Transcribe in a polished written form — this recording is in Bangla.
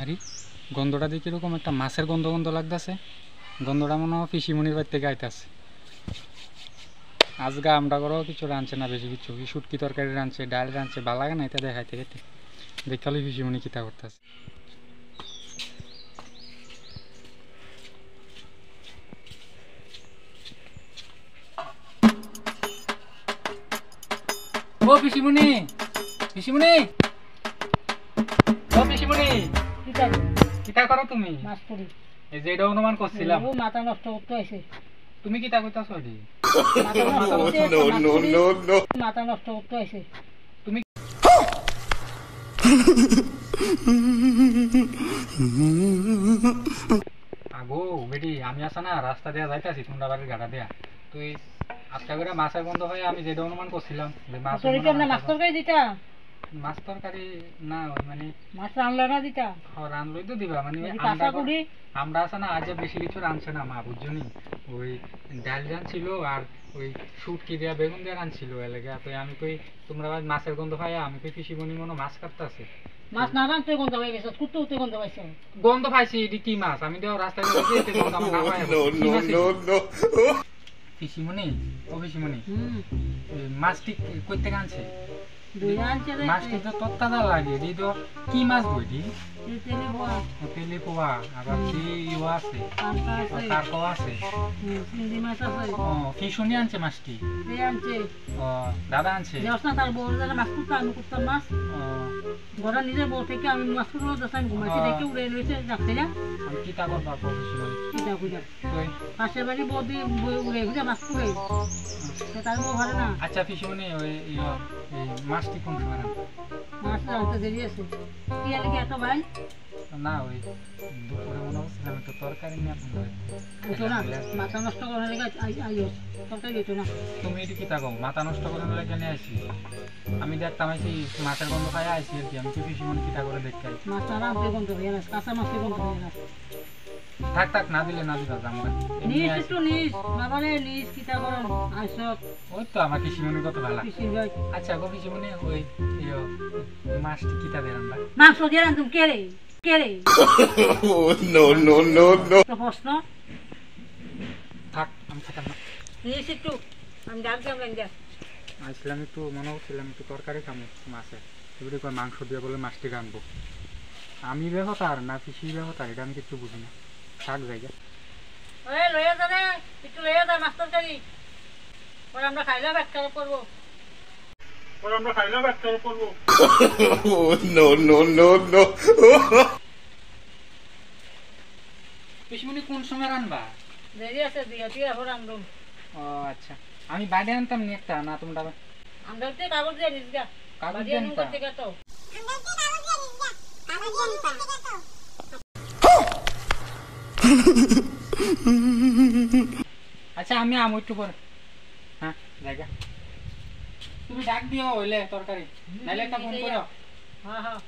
আরে গন্ধটা দিয়ে কিরকম একটা মাছের গন্ধ গন্ধ লাগতেছে। গন্ধটা মনে হয় পিসিমণির বাড়ি থেকে আইতাছে। আজকে আমরা করেও কিছু রাঁধছে না, বেশি কিছু শুটকি তরকারি রাঁধছে, ডাল রাঁধছে, ভালো লাগে না এটা দেখাইতে খেতে। দেখালে পিসিমণি কিতা করতেছে। ও পিসিমণি, পিসিমণি, ও পিসিমণি, কিতা করো তুমি? মাছ পড়ি এই যে এটা অনুমান করছিলাম। ও মাথা নষ্ট করতে হইছে। তুমি কিতা কইতাছো এডি? মাথা নষ্ট করতে হইছে। তুমি আগো বেডি আমি আসা না রাস্তা দিয়া যাইতাছি তোমরা বাড়ির গাড়া দিয়া, তুই আজকে করে মাছের গন্ধ হয় আমি যেটা অনুমান করছিলাম যে মাছ মাছ তরকারি দিতা। মাছ তরকারি না ওই মানে মাছ রানলে না দিতা। রানলই তো দিবা মানে আমরা আসা না আজ বেশি কিছু রানছে না মা, বুঝছনি? ওই ডাল রানছিল আর ওই শুটকি দিয়া বেগুন দিয়া রানছিল এলাকা। তো আমি কই তোমরা মাছের গন্ধ পাই, আমি কই পিসিমণি মনে মাছ কাটতাছে। মাছ না রানতে গন্ধ পাই গেছে, কুত্তে উতে গন্ধ পাইছে। গন্ধ পাইছি এটি কি মাছ? আমি দেও রাস্তায় গেছি গন্ধ আমার না পাই। পিসিমণি, ও পিসিমণি, মাছটি কই থেকে আনছে? মাছটি তো তত্তাদা লাগে, এটি তো কি মাছ বইটি? তেলে পোয়া, আবার কি ইও আছে, কারকো আছে, কি শুনি আনছে মাছটি? দাদা আনছে। তার বউ মাছ কুত্তা, আমি কুত্তার মাছ ঘরে নিজের বউ থেকে আমি মাছ কুত্তার দশ আমি ঘুমাইছি দেখে উড়ে রয়েছে রাখতে না। আমি কি তা করবো পাশের বাড়ি বৌদি উড়ে ঘুরে মাছ কুড়ে তার বউ ঘরে না। আচ্ছা পিসিমণি ওই মাছটি কোন সময়? মাছ রাখতে দেরি আছে। কি আর কি এত ভাই? না ওই দুপুরে মনে হচ্ছিলাম একটু তরকারি নিয়ে মাথা নষ্ট করার লেগে তরকারি যেত না। তুমি এটি কি থাকো মাথা নষ্ট করার লেগে নিয়ে আসি? আমি দেখতাম আইসি মাছের গন্ধ খাই আইসি আর কি। আমি কি পিসিমণি কিতা করে দেখতে আইসি? মাছটা রাখতে গন্ধ হয়ে না, কাঁচা মাছকে গন্ধ হয়ে না। থাক থাক, না দিলে না দিবা আমরা নিস একটু নিস বাবারে নিস কিতা করো আইসত। ওই তো আমার পিসিমণি কত ভালো। আচ্ছা গো পিসিমণি ওই মাছটি কিতা দেন আমরা? মাংস দিয়ে রান্ধুম। কে রে কে রে? নো নো নো নো প্রশ্ন থাক, আমি থাকার না। নিস একটু, আমি ডাক যাম রাঙ্গা। আসলাম একটু মনে হচ্ছিলাম একটু তরকারি খামো মাছের, এবারে কয় মাংস দিয়ে বলে মাছটি রানবো। আমি ব্যবহার না পিসি ব্যবহার এটা আমি কিছু বুঝি না। থাক জায়গা লইয়া যা রে, একটু লইয়া যা মাছ তরকারি। পরে আমরা খাইলাম একটা করবো, পরে আমরা খাইলাম একটা করবো। নো নো নো নো পিসিমণি কোন সময় রানবা? দেরি আছে দিয়া দিয়া এখন রান্ধুম। ও আচ্ছা, আমি বাইরে আনতাম নি একটা না তোমরা আমরা তো কাগজ দিয়ে নিস গা। কাগজ দিয়ে আনতাম করতে গা তো আমরা তো কাগজ দিয়ে নিস গা, কাগজ দিয়ে আনতাম। আচ্ছা আমি আমু একটু পরে। হ্যাঁ জায়গা তুমি ডাক দিও হইলে তরকারি, নাইলে একটা ফোন করো। হ্যাঁ হ্যাঁ।